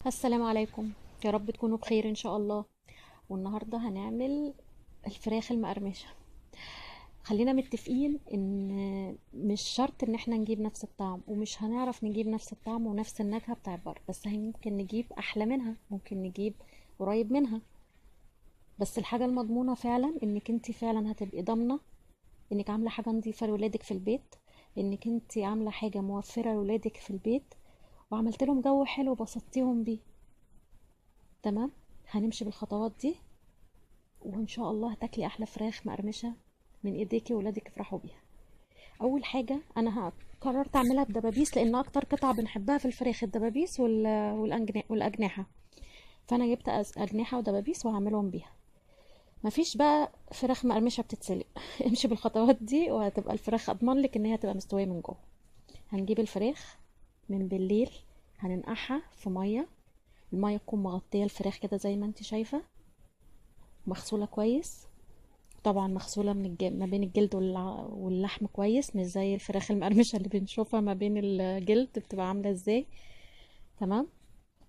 السلام عليكم. يا رب تكونوا بخير ان شاء الله. والنهارده هنعمل الفراخ المقرمشه. خلينا متفقين ان مش شرط ان احنا نجيب نفس الطعم، ومش هنعرف نجيب نفس الطعم ونفس النكهه بتاع بره، بس ممكن نجيب احلى منها، ممكن نجيب قريب منها. بس الحاجه المضمونه فعلا انك انت فعلا هتبقي ضامنه انك عامله حاجه نظيفه لولادك في البيت، انك انت عامله حاجه موفره لولادك في البيت، وعملت لهم جو حلو بسطتيهم بيه. تمام. هنمشي بالخطوات دي، وان شاء الله هتاكلي احلى فراخ مقرمشه من ايديكي وولادك يفرحوا بيها. اول حاجه انا قررت اعملها بدبابيس، لان اكتر قطعه بنحبها في الفراخ الدبابيس والاجنحه. فانا جبت اجنحه ودبابيس وهعملهم بيها. مفيش بقى فراخ مقرمشه بتتسلق. امشي بالخطوات دي وهتبقى الفراخ اضمن لك ان هي تبقى مستويه من جوه. هنجيب الفراخ من بالليل، هننقعها في ميه. الميه تكون مغطيه الفراخ كده زي ما انت شايفه، مغسوله كويس. طبعا مغسولة ما بين الجلد واللحم كويس، مش زي الفراخ المقرمشة اللي بنشوفها ما بين الجلد بتبقى عاملة ازاي. تمام.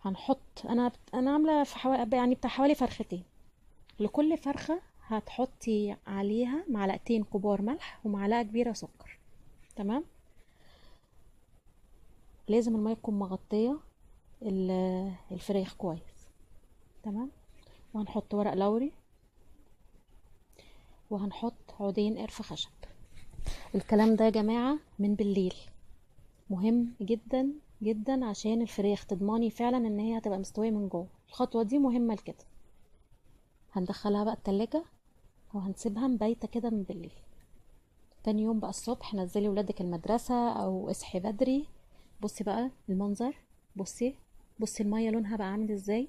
هنحط انا عاملة في حوالي يعني بتاع حوالي فرختين. لكل فرخة هتحطي عليها معلقتين كبار ملح ومعلقة كبيرة سكر. تمام. لازم المية تكون مغطية الفراخ كويس. تمام. وهنحط ورق لوري، وهنحط عودين قرفة خشب. الكلام ده يا جماعة من بالليل، مهم جدا جدا عشان الفراخ تضمني فعلا ان هي هتبقى مستوية من جوه. الخطوة دي مهمة لكده. هندخلها بقى التلاجة وهنسيبها مبيتة كده من بالليل. تاني يوم بقى الصبح نزلي ولادك المدرسة او اصحي بدري. بصي بقى المنظر. بصي، بصي المية لونها بقى عامل ازاي.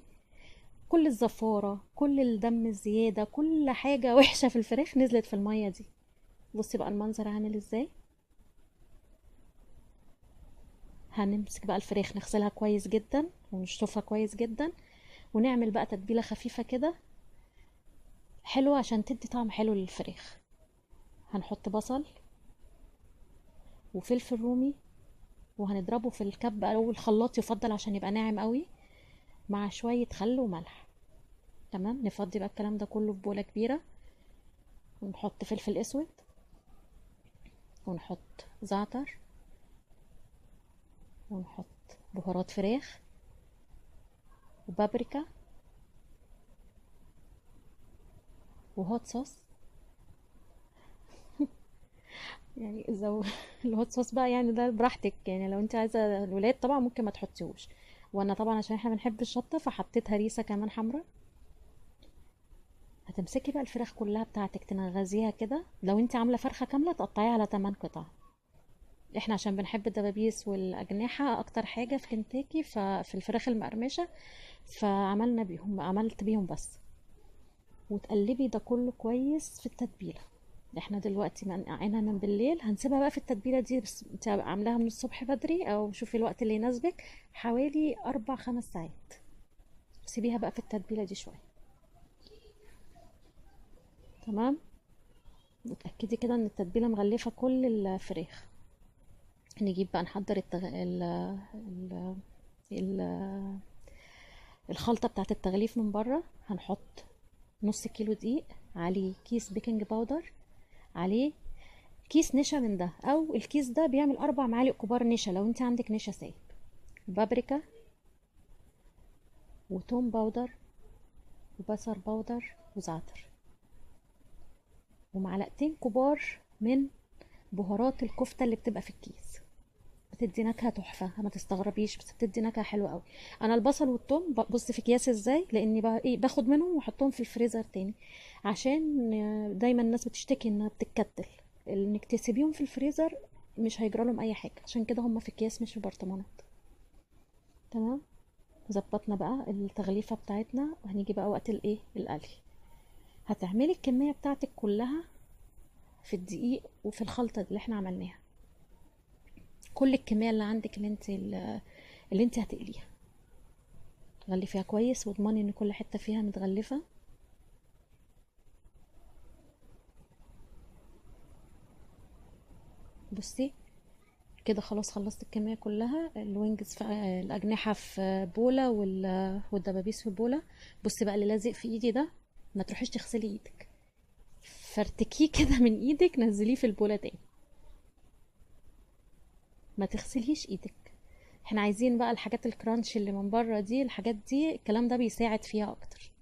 كل الزفارة، كل الدم الزيادة، كل حاجة وحشة في الفراخ نزلت في المية دي. بصي بقى المنظر عامل ازاي. هنمسك بقى الفراخ نغسلها كويس جدا ونشطفها كويس جدا، ونعمل بقى تتبيلة خفيفة كده حلوة عشان تدي طعم حلو للفراخ. هنحط بصل وفلفل رومي، وهنضربه في الكب او الخلاط يفضل عشان يبقى ناعم قوي، مع شوية خل وملح. تمام. نفضي بقى الكلام ده كله في بولة كبيرة، ونحط فلفل اسود، ونحط زعتر، ونحط بهارات فراخ وبابريكا وهوت صوص. يعني الهوت صوص بقى يعني ده براحتك، يعني لو انت عايزه الولاد طبعا ممكن ما تحطيهوش. وانا طبعا عشان احنا بنحب الشطه فحطيت هريسه كمان حمرا. هتمسكي بقى الفراخ كلها بتاعتك تنغزيها كده. لو انت عامله فرخه كامله تقطعيها على 8 قطع. احنا عشان بنحب الدبابيس والاجنحه اكتر حاجه في كنتاكي، ففي الفراخ المقرمشه عملت بيهم بس. وتقلبي ده كله كويس في التتبيله. احنا دلوقتي منقعينها من بالليل، هنسيبها بقى في التتبيله دي، بس انت عاملاها من الصبح بدري او شوفي الوقت اللي يناسبك، حوالي 4 5 ساعات. سيبيها بقى في التتبيله دي شويه. تمام. وتأكدي كده ان التتبيله مغلفه كل الفراخ. نجيب بقى نحضر ال... ال... الخلطه بتاعه التغليف من بره. هنحط نص كيلو دقيق، عليه كيس بيكنج باودر، عليه كيس نشا من ده، او الكيس ده بيعمل 4 معالق كبار نشا لو انت عندك نشا سايب. بابريكا، وتوم باودر، وبصل باودر، وزعتر، ومعلقتين كبار من بهارات الكفتة اللي بتبقى في الكيس. بتدي نكهة تحفة، ما تستغربيش، بس بتدي نكهة حلوة قوي. انا البصل والثوم ببص في اكياس ازاي، لاني بقى ايه باخد منهم واحطهم في الفريزر تاني. عشان دايما الناس بتشتكي انها بتتكتل. انك تسيبيهم في الفريزر مش هيجرى لهم اي حاجة، عشان كده هم في اكياس مش في برطمانات. تمام. ظبطنا بقى التغليفة بتاعتنا، وهنيجي بقى وقت الايه القلي. هتعملي الكمية بتاعتك كلها في الدقيق وفي الخلطة اللي احنا عملناها. كل الكمية اللي عندك اللي انت هتقليها، غلفيها كويس واضمني ان كل حتة فيها متغلفة. بصي كده خلاص خلصت الكمية كلها. الوينجز في الأجنحة في بولة والدبابيس في بولة. بصي بقى اللي لازق في ايدي ده، ما تروحيش تغسلي ايدك، فرتكيه كده من ايدك، نزليه في البولة تاني، ما تغسليش ايدك. احنا عايزين بقى الحاجات الكرانش اللي من بره دي، الحاجات دي الكلام ده بيساعد فيها اكتر.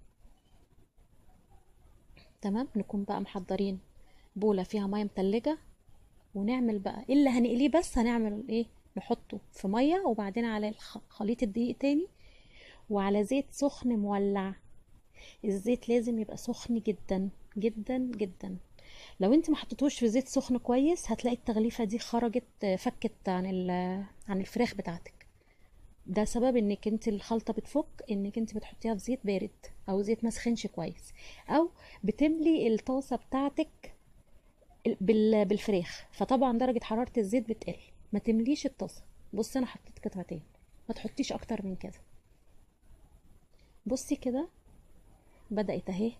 تمام. نكون بقى محضرين بولة فيها مية متلجة، ونعمل بقى إيه اللي هنقليه. بس هنعمل ايه؟ نحطه في مية، وبعدين على خليط الدقيق تاني، وعلى زيت سخن مولع. الزيت لازم يبقى سخن جدا جدا جدا. لو انت ما حطيتوش في زيت سخن كويس، هتلاقي التغليفة دي خرجت فكت عن الفراخ بتاعتك. ده سبب انك انت الخلطة بتفك، انك انت بتحطيها في زيت بارد او زيت مسخنش كويس، او بتملي الطاسة بتاعتك بالفراخ، فطبعا درجة حرارة الزيت بتقل. ما تمليش الطاسة. بصي انا حطيت قطعتين، ما تحطيش اكتر من كده. بصي كده بدأت اهي.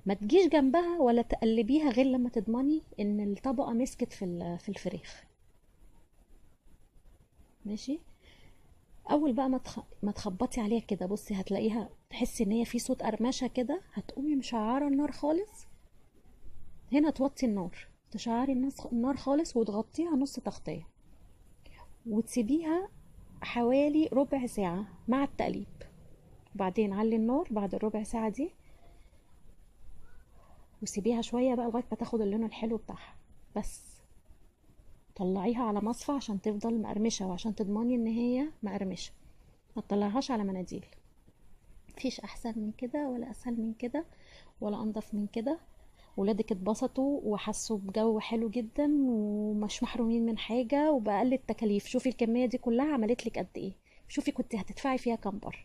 ما تجيش جنبها ولا تقلبيها غير لما تضمني ان الطبقة مسكت في الفراخ. ماشي. اول بقى ما تخبطي عليها كده، بصي هتلاقيها، تحسي ان هي في صوت قرمشه كده، هتقومي مشعره النار خالص. هنا توطي النار، تشعري النار خالص، وتغطيها نص تغطيه، وتسيبيها حوالي ربع ساعه مع التقليب. وبعدين علي النار بعد الربع ساعه دي، وسيبيها شويه بقى لغايه ما تاخد اللون الحلو بتاعها. بس طلعيها على مصفى عشان تفضل مقرمشه، وعشان تضمني ان هي مقرمشه. ما تطلعهاش على مناديل. مفيش احسن من كده ولا اسهل من كده ولا انضف من كده. ولادك اتبسطوا وحسوا بجو حلو جدا، ومش محرومين من حاجة، وبأقل التكاليف. شوفي الكمية دي كلها عملت لك قد ايه. شوفي كنت هتدفعي فيها كام بره.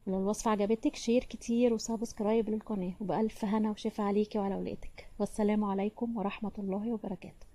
لو الوصفة عجبتك، شير كتير وسبسكرايب للقناة، وبألف هنا وشفا عليكي وعلى ولادك. والسلام عليكم ورحمة الله وبركاته.